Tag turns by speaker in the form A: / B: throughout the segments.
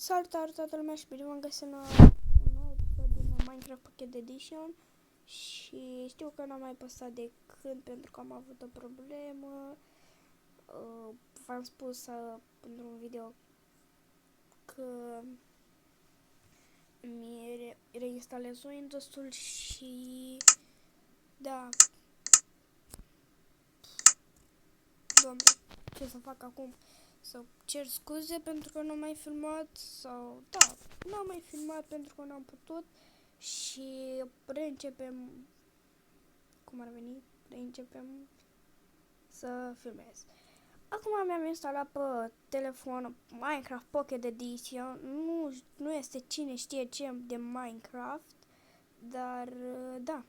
A: Salutare toată lumea și bine v-am găsit la un nou episod din Minecraft Pocket Edition. Și știu că n-am mai postat de când pentru că am avut o problemă. V-am spus într-un video că mi reinstalez Windows-ul și da, doamne, ce să fac acum? Să cer scuze pentru că nu am mai filmat sau da, nu am mai filmat pentru că nu am putut și reîncepem, cum ar veni, reîncepem să filmez. Acum mi-am instalat pe telefon Minecraft Pocket Edition, nu este cine știe ce de Minecraft, dar da.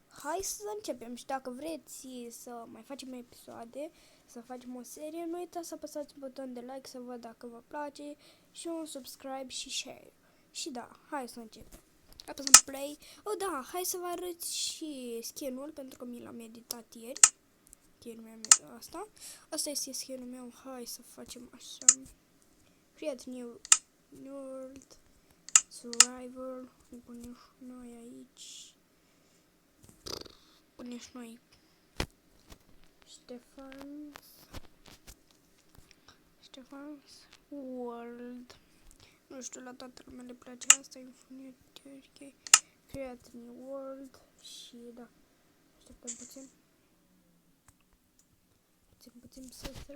A: Hai să începem și dacă vreți să mai facem episoade, să facem o serie, nu uitați să apăsați butonul de like să văd dacă vă place și un subscribe și share. Și da, hai să începem. Apăsăm play. Oh da, hai să vă arăt și skin-ul pentru că mi l-am editat ieri. Skin-ul meu asta. Asta este skin-ul meu. Hai să facem așa. Create new world. Survivor. Ne punem și noi aici. Punem și noi Ștefan's World. Nu știu, la toată lumea le place asta. Infinite, Create New World. Și da, așteptăm puțin să se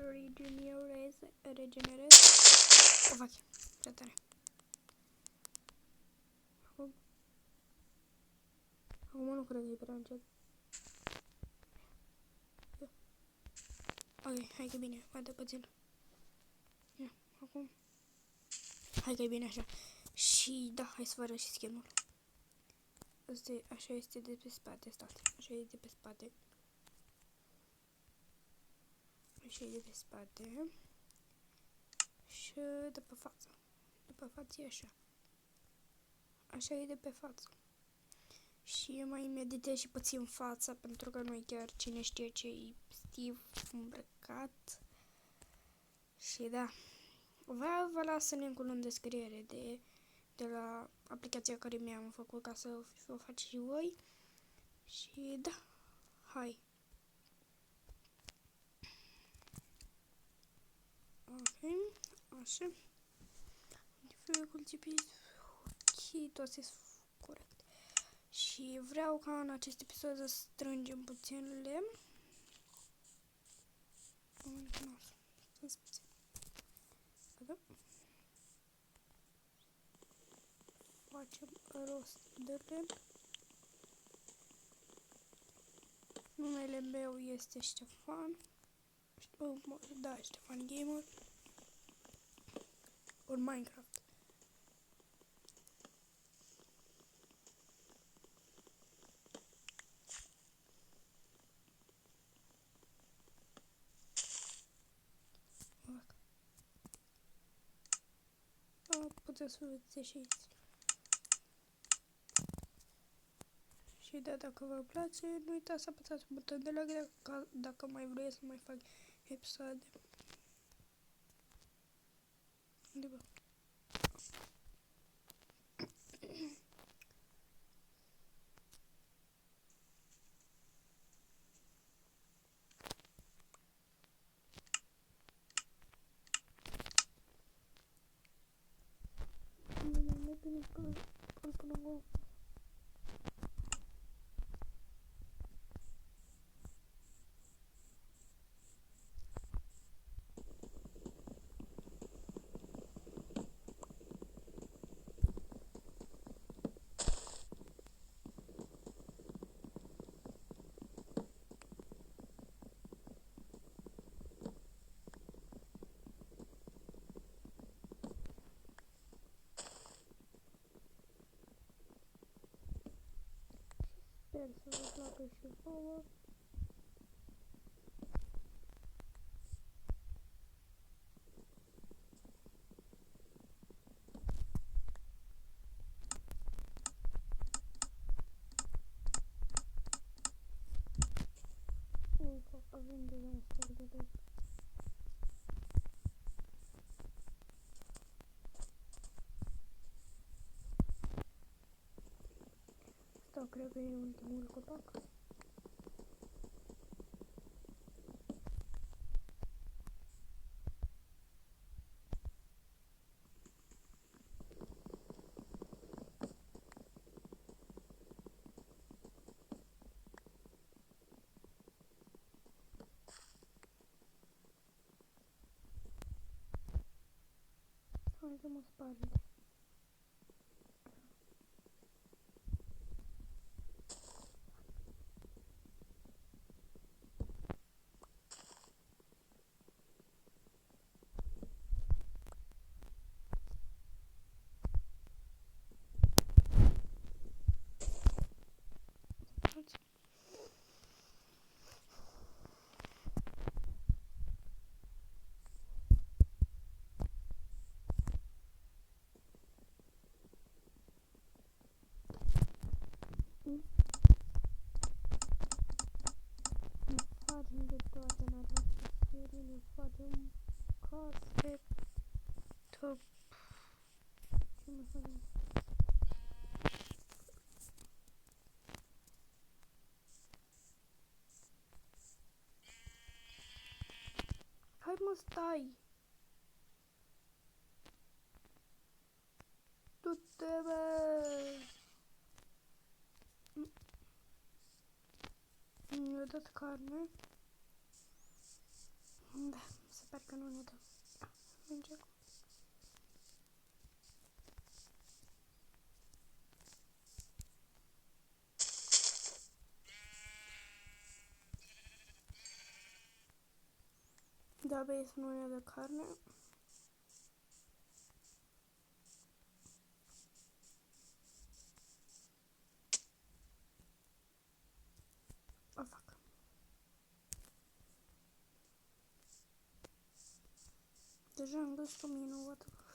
A: regenereze. O fac, prea tare. Acum nu cred că e prea încet. Ok, hai că e bine, mai dă puțin. Ia, acum. Hai că e bine așa. Și da, hai să vă arăt și skin-ul. Așa este de pe spate, stați. Așa e de pe spate. Așa e de pe spate. Și de pe față. De pe față e așa. Așa e de pe față. Și mai meditez și puțin fața pentru că nu e chiar cine știe ce e Steve îmbrăcat. Și da. Vă las link-ul în descriere de la aplicația care mi-am făcut ca să o faci și voi. Și da, hai. Ok, așa. Ok, tot este corect. Și vreau ca în acest episod să strângem puțin lemn. Facem rost de lemn. Numele meu este Ștefan. Da, Ștefan Gamer. Ori Minecraft. Puteți să vedeți și aici. Și da, dacă vă place, nu uitați să apăsați butonul de like dacă mai vreți să mai fac episoade. Unde bă? Sper să vă placă și vouă. Avem deja un start de cred că e ultimul copac. Hai să mă sparge. Ne facem de toate în această serie, ne facem case, top. Ce mai facem? Hai mă, stai! Du-te, bă! Mi-a dat carne. Da, se pare că nu ne dă. Merge acum. Da, băieți, nu ne dă carne. O fac. Deja am găsit 1000, what the fuck.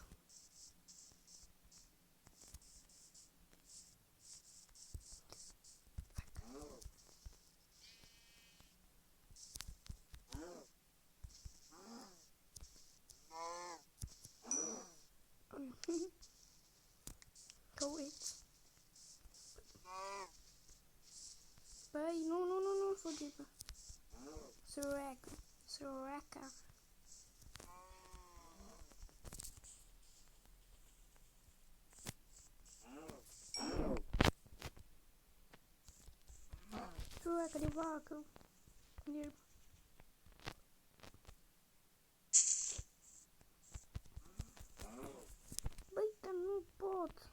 A: Go it. Băi, nu, fugi, bă. Suraca. Suraca de vacă. Băi, dar nu pot.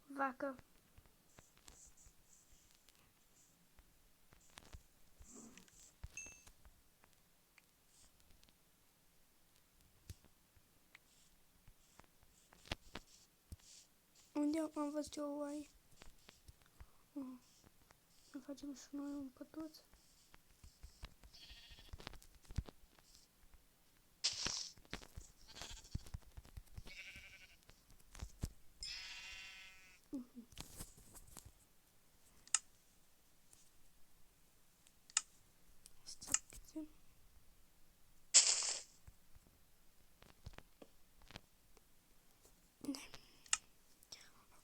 A: Vacă. Unde am văzut eu oaie? Ne facem și noi un pătuț.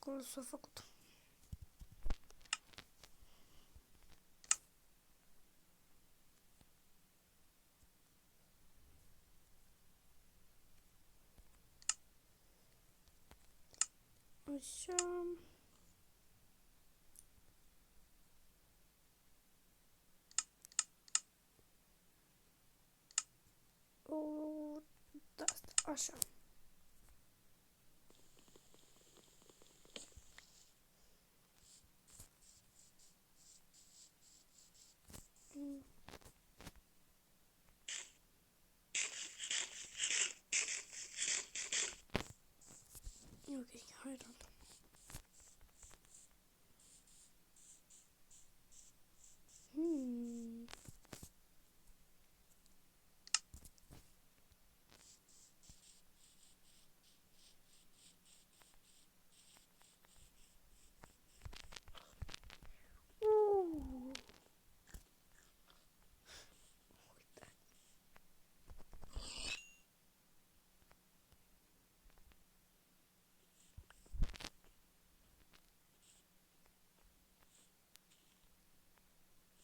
A: Acolo s-a făcut. Așa. O, da, așa. Ok, hai random.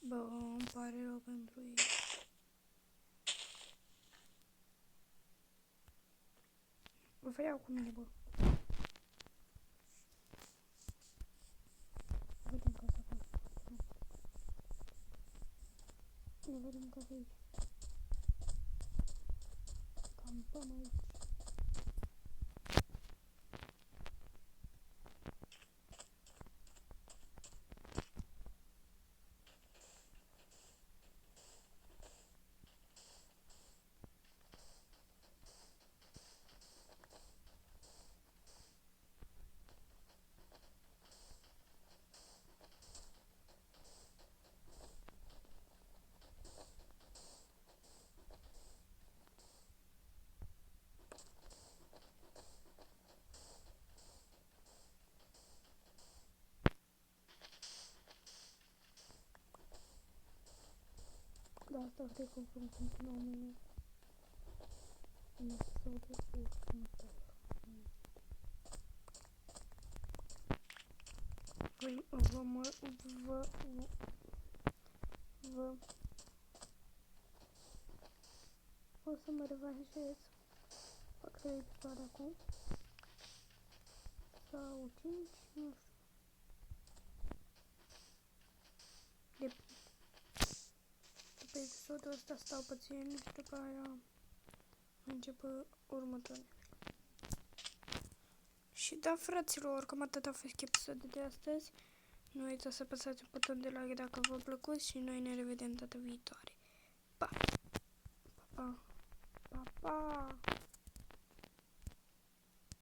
A: Bă, îmi pare rău pentru ei. Vreau cu mine, bă. Vedem casa acolo. Ne vedem casa aici. Campăm aici. Da, asta cred că vom continua mâine. În episodul următor. O să mă revanșez. Fac 3 episoade acum. Sau 5, nu știu. Depinde. După episodul ăsta stau puțin și după aia începe următorul. Și da, fraților, cam atât a fost episodul de astăzi. Nu uitați să apăsați butonul de like dacă v-a plăcut și noi ne revedem data viitoare. Pa!